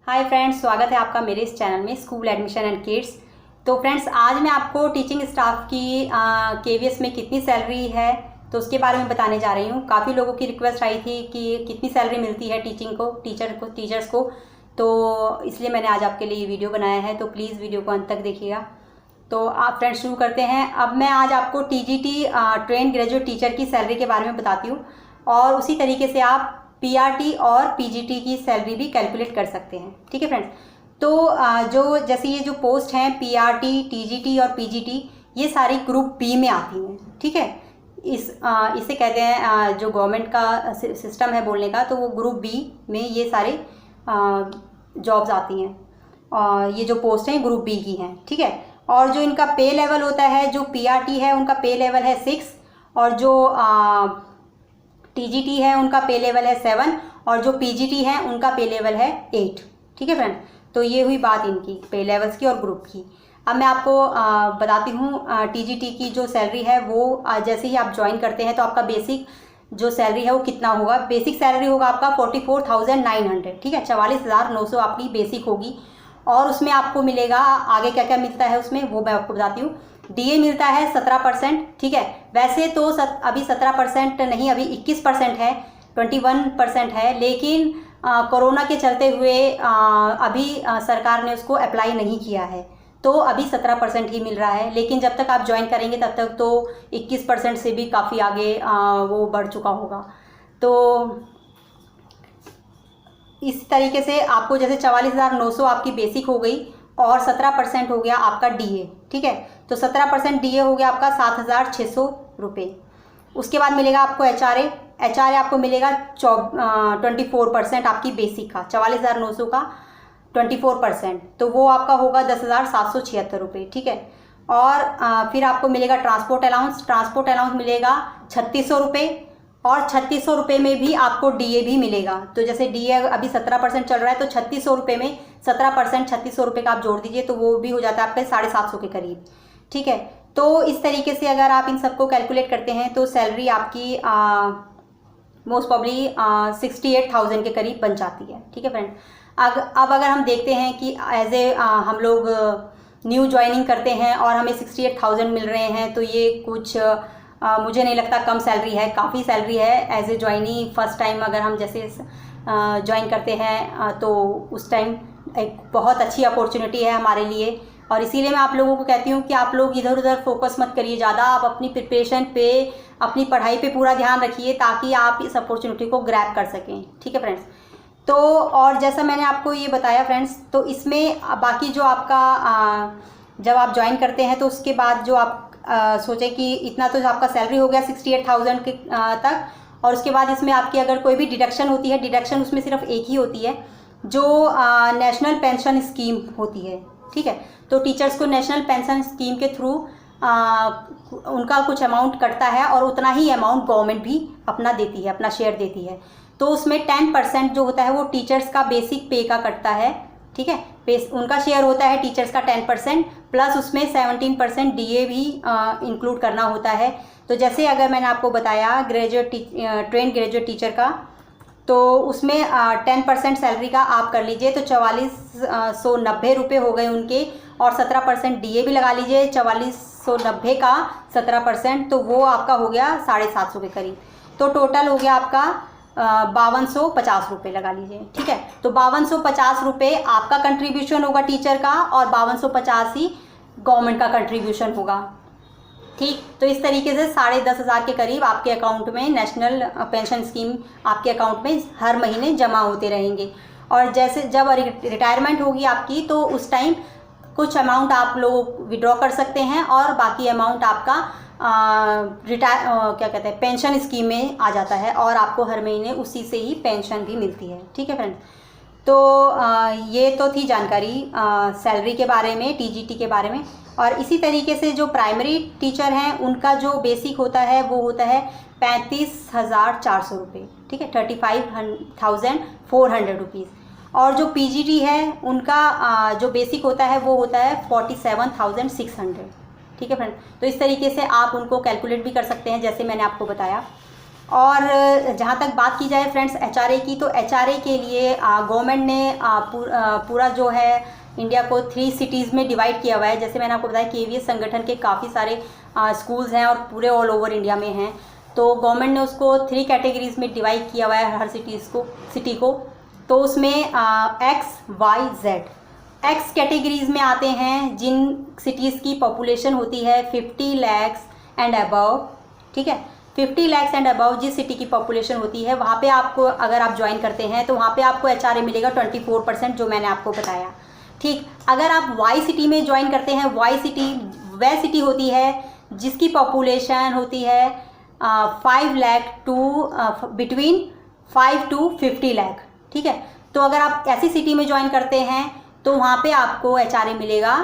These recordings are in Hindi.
हाय फ्रेंड्स, स्वागत है आपका मेरे इस चैनल में स्कूल एडमिशन एंड किड्स। तो फ्रेंड्स, आज मैं आपको टीचिंग स्टाफ की केवीएस में कितनी सैलरी है तो उसके बारे में बताने जा रही हूँ। काफ़ी लोगों की रिक्वेस्ट आई थी कि कितनी सैलरी मिलती है टीचर्स को, तो इसलिए मैंने आज आपके लिए ये वीडियो बनाया है। तो प्लीज़ वीडियो को अंत तक देखिएगा। तो आप फ्रेंड्स शुरू करते हैं। अब मैं आज आपको टीजीटी ट्रेन ग्रेजुएट टीचर की सैलरी के बारे में बताती हूँ और उसी तरीके से आप पीआरटी और पीजीटी की सैलरी भी कैलकुलेट कर सकते हैं। ठीक है फ्रेंड्स। तो जैसे ये जो पोस्ट हैं पीआरटी, टीजीटी और पीजीटी, ये सारी ग्रुप बी में आती हैं। ठीक है। इसे कहते हैं जो गवर्नमेंट का सिस्टम है बोलने का, तो वो ग्रुप बी में ये सारे जॉब्स आती हैं और ये जो पोस्ट हैं ग्रुप बी की हैं। ठीक है। और जो इनका पे लेवल होता है, जो पीआरटी है उनका पे लेवल है 6 और जो टीजीटी है उनका पे लेवल है 7 और जो पीजीटी है उनका पे लेवल है 8। ठीक है फ्रेंड। तो ये हुई बात इनकी पे लेवल्स की और ग्रुप की। अब मैं आपको बताती हूँ टीजीटी की जो सैलरी है वो जैसे ही आप ज्वाइन करते हैं तो आपका बेसिक जो सैलरी है वो कितना होगा। बेसिक सैलरी होगा आपका 44,900। ठीक है, 44,900 आपकी बेसिक होगी। और उसमें आपको मिलेगा आगे क्या क्या मिलता है उसमें, वो मैं आपको बताती हूँ। डीए मिलता है 17%। ठीक है। वैसे तो अभी 17% नहीं, अभी 21% है, 21% है, लेकिन कोरोना के चलते हुए अभी सरकार ने उसको अप्लाई नहीं किया है, तो अभी 17% ही मिल रहा है। लेकिन जब तक आप ज्वाइन करेंगे तब तक तो 21% से भी काफ़ी आगे वो बढ़ चुका होगा। तो इस तरीके से आपको जैसे 44,900 आपकी बेसिक हो गई और 17% हो गया आपका डीए। ठीक है। तो 17% डीए हो गया आपका 7,600 रुपये। उसके बाद मिलेगा आपको एचआरए आपको मिलेगा 24% आपकी बेसिक का, 44,900 का 24%, तो वो आपका होगा 10,776 रुपये। ठीक है। और फिर आपको मिलेगा ट्रांसपोर्ट अलाउंस मिलेगा 3,600 रुपये और 3,600 रुपये में भी आपको डीए भी मिलेगा। तो जैसे डीए अभी 17% चल रहा है तो 3,600 रुपये में 17% 3,600 रुपये का आप जोड़ दीजिए तो वो भी हो जाता है आपके 750 के करीब। ठीक है। तो इस तरीके से अगर आप इन सबको कैलकुलेट करते हैं तो सैलरी आपकी मोस्ट प्रॉब्ली 68,000 के करीब बन जाती है। ठीक है फ्रेंड। अब अगर हम देखते हैं कि एज ए हम लोग न्यू ज्वाइनिंग करते हैं और हमें 68,000 मिल रहे हैं, तो ये कुछ मुझे नहीं लगता कम सैलरी है, काफ़ी सैलरी है। As a joinee first time अगर हम जैसे ज्वाइन करते हैं तो उस टाइम एक बहुत अच्छी अपॉर्चुनिटी है हमारे लिए। और इसीलिए मैं आप लोगों को कहती हूँ कि आप लोग इधर उधर फोकस मत करिए ज़्यादा, आप अपनी प्रिपरेशन पे, अपनी पढ़ाई पे पूरा ध्यान रखिए ताकि आप इस अपॉर्चुनिटी को ग्रैब कर सकें। ठीक है फ्रेंड्स। तो और जैसा मैंने आपको ये बताया फ्रेंड्स, तो इसमें बाकी जो आपका जब आप ज्वाइन करते हैं तो उसके बाद जो आप सोचें कि इतना तो आपका सैलरी हो गया 68,000 के तक, और उसके बाद इसमें आपकी अगर कोई भी डिडक्शन होती है, डिडक्शन उसमें सिर्फ एक ही होती है जो नेशनल पेंशन स्कीम होती है। ठीक है। तो टीचर्स को नेशनल पेंशन स्कीम के थ्रू उनका कुछ अमाउंट कटता है और उतना ही अमाउंट गवर्नमेंट भी अपना देती है, अपना शेयर देती है। तो उसमें 10% जो होता है वो टीचर्स का बेसिक पे का कटता है। ठीक है। उनका शेयर होता है टीचर्स का 10%, प्लस उसमें 17% डीए भी इंक्लूड करना होता है। तो जैसे अगर मैंने आपको बताया ट्रेन ग्रेजुएट टीचर का, तो उसमें 10% सैलरी का आप कर लीजिए तो 4490 रुपये हो गए उनके, और 17% डीए भी लगा लीजिए, 4490 का 17%, तो वो आपका हो गया 750 के करीब। तो टोटल हो गया आपका 5250 रुपये लगा लीजिए। ठीक है। तो 5250 रुपये आपका कंट्रीब्यूशन होगा टीचर का और 5250 ही गवर्नमेंट का कंट्रीब्यूशन होगा। ठीक। तो इस तरीके से 10,500 के करीब आपके अकाउंट में नेशनल पेंशन स्कीम आपके अकाउंट में हर महीने जमा होते रहेंगे। और जैसे जब रिटायरमेंट होगी आपकी तो उस टाइम कुछ अमाउंट आप लोग विड्रॉ कर सकते हैं और बाकी अमाउंट आपका क्या कहते हैं पेंशन स्कीम में आ जाता है और आपको हर महीने उसी से ही पेंशन भी मिलती है। ठीक है फ्रेंड्स। तो ये तो थी जानकारी सैलरी के बारे में, टीजीटी के बारे में। और इसी तरीके से जो प्राइमरी टीचर हैं उनका जो बेसिक होता है वो होता है 35,400 रुपये। ठीक है, 35,400 रुपीज़। और जो पीजीटी है उनका जो बेसिक होता है वो होता है 47,600। ठीक है फ्रेंड। तो इस तरीके से आप उनको कैलकुलेट भी कर सकते हैं जैसे मैंने आपको बताया। और जहाँ तक बात की जाए फ्रेंड्स एचआरए की, तो एचआरए के लिए गवर्नमेंट ने पूरा जो है इंडिया को 3 सिटीज़ में डिवाइड किया हुआ है। जैसे मैंने आपको बताया केवीएस संगठन के काफ़ी सारे स्कूल्स हैं और पूरे ऑल ओवर इंडिया में हैं, तो गवर्नमेंट ने उसको 3 कैटेगरीज में डिवाइड किया हुआ है हर सिटी को। तो उसमें X Y Z, X categories में आते हैं जिन सिटीज़ की पॉपुलेशन होती है 50 लाख एंड अबव, ठीक है, 50 लाख एंड अबव जिस सिटी की पॉपुलेशन होती है वहाँ पे आपको अगर आप ज्वाइन करते हैं तो वहाँ पे आपको एचआरए मिलेगा 24%, जो मैंने आपको बताया। ठीक, अगर आप वाई सिटी में ज्वाइन करते हैं, वाई सिटी वह सिटी होती है जिसकी पॉपुलेशन होती है 5 lakh to between 5 to 50 lakh, ठीक है। तो अगर आप ऐसी सिटी में ज्वाइन करते हैं तो वहाँ पे आपको एचआरए मिलेगा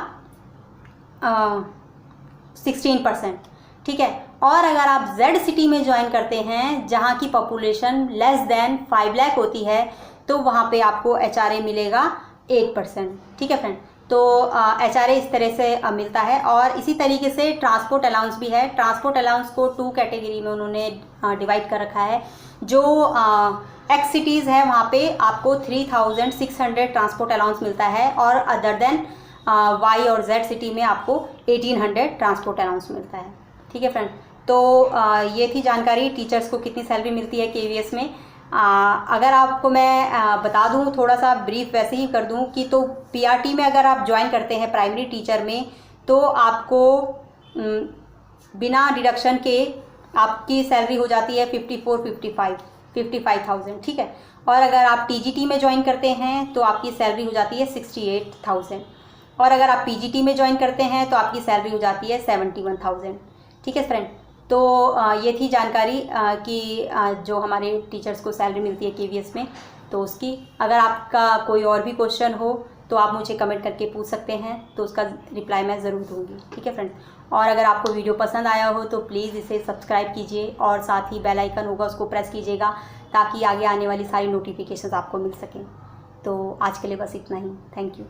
16%, ठीक है। और अगर आप जेड सिटी में ज्वाइन करते हैं जहाँ की पॉपुलेशन लेस देन 5 लाख होती है तो वहाँ पे आपको एचआरए मिलेगा 8%, ठीक है फ्रेंड। तो एचआरए इस तरह से मिलता है। और इसी तरीके से ट्रांसपोर्ट अलाउंस भी है। ट्रांसपोर्ट अलाउंस को 2 कैटेगरी में उन्होंने डिवाइड कर रखा है। जो एक्स सिटीज़ है वहाँ पे आपको 3600 ट्रांसपोर्ट अलाउंस मिलता है और अदर देन वाई और जेड सिटी में आपको 1800 ट्रांसपोर्ट अलाउंस मिलता है, ठीक है फ्रेंड। तो ये थी जानकारी टीचर्स को कितनी सैलरी मिलती है केवीएस में। अगर आपको मैं बता दूं, थोड़ा सा ब्रीफ वैसे ही कर दूं कि तो पीआरटी में अगर आप ज्वाइन करते हैं प्राइमरी टीचर में तो आपको बिना डिडक्शन के आपकी सैलरी हो जाती है 55,000, ठीक है। और अगर आप टीजीटी में ज्वाइन करते हैं तो आपकी सैलरी हो जाती है 68,000 और अगर आप पीजीटी में ज्वाइन करते हैं तो आपकी सैलरी हो जाती है 71,000, ठीक है फ्रेंड। तो ये थी जानकारी कि जो हमारे टीचर्स को सैलरी मिलती है केवीएस में, तो उसकी अगर आपका कोई और भी क्वेश्चन हो तो आप मुझे कमेंट करके पूछ सकते हैं, तो उसका रिप्लाई मैं ज़रूर दूंगी, ठीक है फ्रेंड। और अगर आपको वीडियो पसंद आया हो तो प्लीज़ इसे सब्सक्राइब कीजिए और साथ ही बेल आइकन होगा उसको प्रेस कीजिएगा ताकि आगे आने वाली सारी नोटिफिकेशंस आपको मिल सकें। तो आज के लिए बस इतना ही। Thank you.